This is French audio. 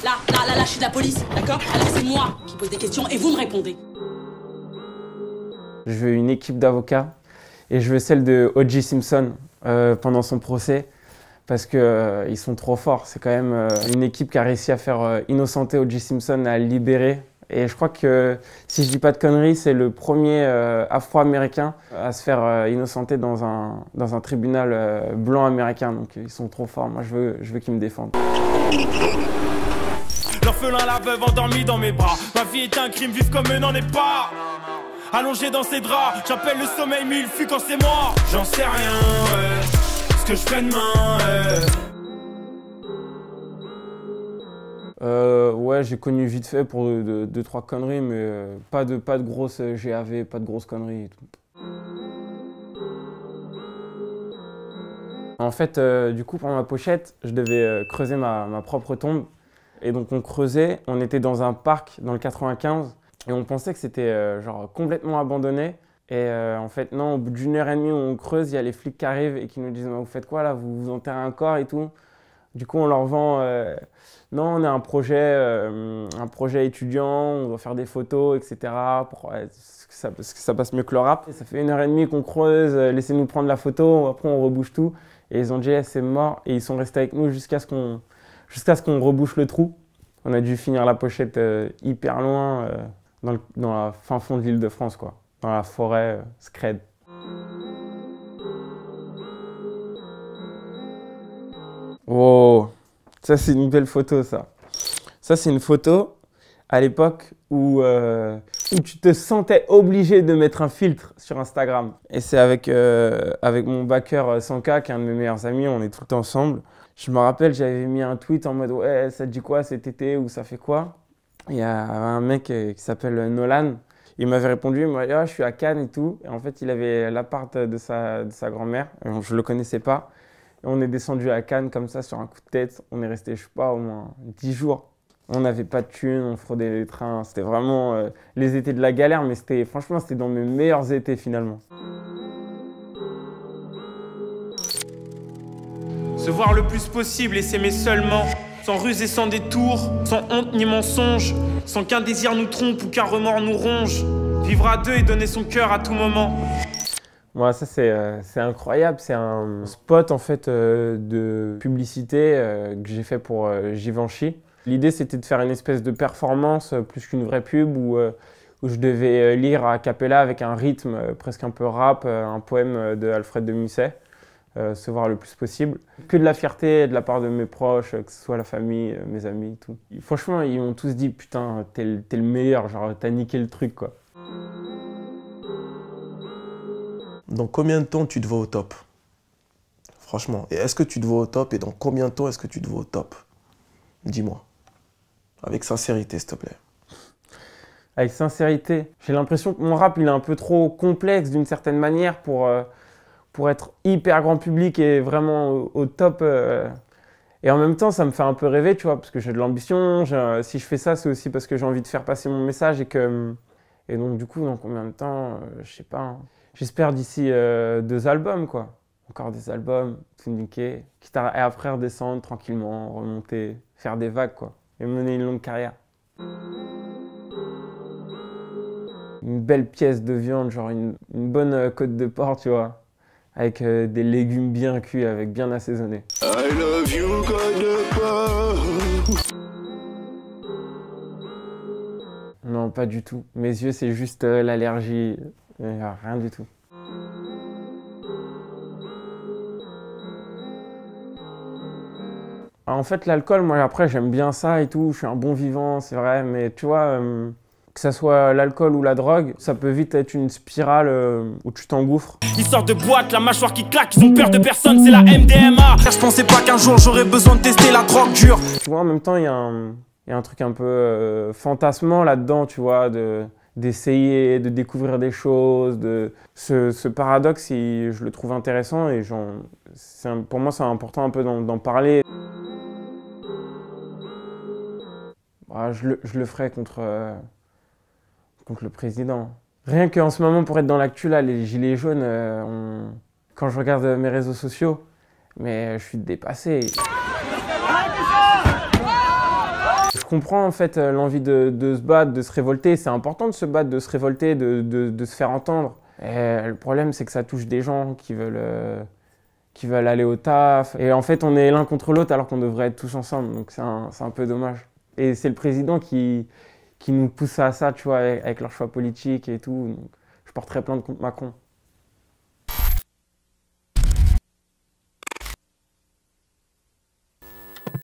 Là, je suis de la police, d'accord? Alors c'est moi qui pose des questions et vous me répondez. Je veux une équipe d'avocats et je veux celle de O.J. Simpson pendant son procès parce qu'ils sont trop forts. C'est quand même une équipe qui a réussi à faire innocenter O.J. Simpson, à le libérer. Et je crois que, si je dis pas de conneries, c'est le premier afro-américain à se faire innocenter dans un tribunal blanc américain. Donc ils sont trop forts. Moi, je veux qu'ils me défendent. L'orphelin, la veuve endormie dans mes bras. Ma vie est un crime, vivre comme eux n'en est pas. Allongé dans ses draps, j'appelle le sommeil, mais il fuit quand c'est moi. J'en sais rien, ce que je fais demain. Ouais, j'ai connu vite fait pour deux, trois conneries, mais pas de grosses GAV, pas de grosses conneries et tout. En fait, du coup, pour ma pochette, je devais creuser ma propre tombe. Et donc on creusait, on était dans un parc dans le 95 et on pensait que c'était genre complètement abandonné. Et en fait non, au bout d'une heure et demie où on creuse, il y a les flics qui arrivent et qui nous disent vous faites quoi là, vous enterrez un corps et tout. Du coup on leur vend non, on a un projet étudiant, on doit faire des photos, etc. pour que ça passe mieux que le rap. Et ça fait une heure et demie qu'on creuse, laissez-nous prendre la photo, après on rebouche tout. Et ils ont dit c'est mort et ils sont restés avec nous jusqu'à ce qu'on rebouche le trou. On a dû finir la pochette hyper loin, dans la fin fond de l'Île-de-France, quoi. Dans la forêt, Scred. Oh, ça c'est une belle photo, ça. Ça c'est une photo à l'époque où tu te sentais obligé de mettre un filtre sur Instagram. Et c'est avec mon backer Sanka, qui est un de mes meilleurs amis, on est tout le temps ensemble. Je me rappelle, j'avais mis un tweet en mode « Ouais, ça te dit quoi cet été ?» ou « Ça fait quoi ?» Il y a un mec qui s'appelle Nolan. Il m'avait répondu, il m'a dit « Ah, je suis à Cannes et tout. » Et en fait, il avait l'appart de sa grand-mère. Je ne le connaissais pas. Et on est descendu à Cannes comme ça, sur un coup de tête. On est resté, je sais pas, au moins 10 jours. On n'avait pas de thunes, on fraudait les trains. C'était vraiment les étés de la galère, mais franchement, c'était dans mes meilleurs étés finalement. Se voir le plus possible et s'aimer seulement, sans ruse et sans détour, sans honte ni mensonge, sans qu'un désir nous trompe ou qu'un remords nous ronge. Vivre à deux et donner son cœur à tout moment. Moi, ça c'est incroyable, c'est un spot en fait de publicité que j'ai fait pour Givenchy. L'idée c'était de faire une espèce de performance plus qu'une vraie pub où je devais lire a cappella avec un rythme presque un peu rap, un poème de Alfred de Musset. Se voir le plus possible. Que de la fierté de la part de mes proches, que ce soit la famille, mes amis, tout. Franchement, ils m'ont tous dit « Putain, t'es le meilleur, genre t'as niqué le truc, quoi. » Dans combien de temps tu te vois au top? Franchement. Et est-ce que tu te vois au top? Et dans combien de temps est-ce que tu te vois au top? Dis-moi. Avec sincérité, s'il te plaît. Avec sincérité. J'ai l'impression que mon rap, il est un peu trop complexe d'une certaine manière pour être hyper grand public et vraiment au top. Et en même temps, ça me fait un peu rêver, tu vois, parce que j'ai de l'ambition. Si je fais ça, c'est aussi parce que j'ai envie de faire passer mon message et donc, du coup, dans combien de temps, je sais pas. Hein. J'espère d'ici 2 albums, quoi. Encore des albums, tout niquer. Quitte à après redescendre tranquillement, remonter, faire des vagues, quoi. Et mener une longue carrière. Une belle pièce de viande, genre une bonne côte de porc, tu vois. Avec des légumes bien cuits, avec bien assaisonnés. I love you, côte de porc. Non, pas du tout. Mes yeux, c'est juste l'allergie. Rien du tout. En fait, l'alcool, moi, après, j'aime bien ça et tout. Je suis un bon vivant, c'est vrai. Mais tu vois, que ça soit l'alcool ou la drogue, ça peut vite être une spirale où tu t'engouffres. Ils sortent de boîte, la mâchoire qui claque, ils ont peur de personne, c'est la MDMA. Je pensais pas qu'un jour j'aurais besoin de tester la drogue dure. Tu vois, en même temps, il y a un truc un peu fantasmant là-dedans, tu vois, d'essayer, de découvrir des choses. Ce paradoxe, je le trouve intéressant et pour moi, c'est important un peu d'en parler. Je le ferai contre le président. Rien qu'en ce moment, pour être dans l'actu, là, les gilets jaunes, quand je regarde mes réseaux sociaux, mais je suis dépassé. comprends en fait l'envie de se battre, de se révolter. C'est important de se battre, de se révolter, de se faire entendre. Et le problème, c'est que ça touche des gens qui veulent aller au taf. Et en fait, on est l'un contre l'autre alors qu'on devrait être tous ensemble. Donc c'est un peu dommage. Et c'est le président qui nous pousse à ça, tu vois, avec leurs choix politiques et tout. Donc, je porterai plainte contre Macron.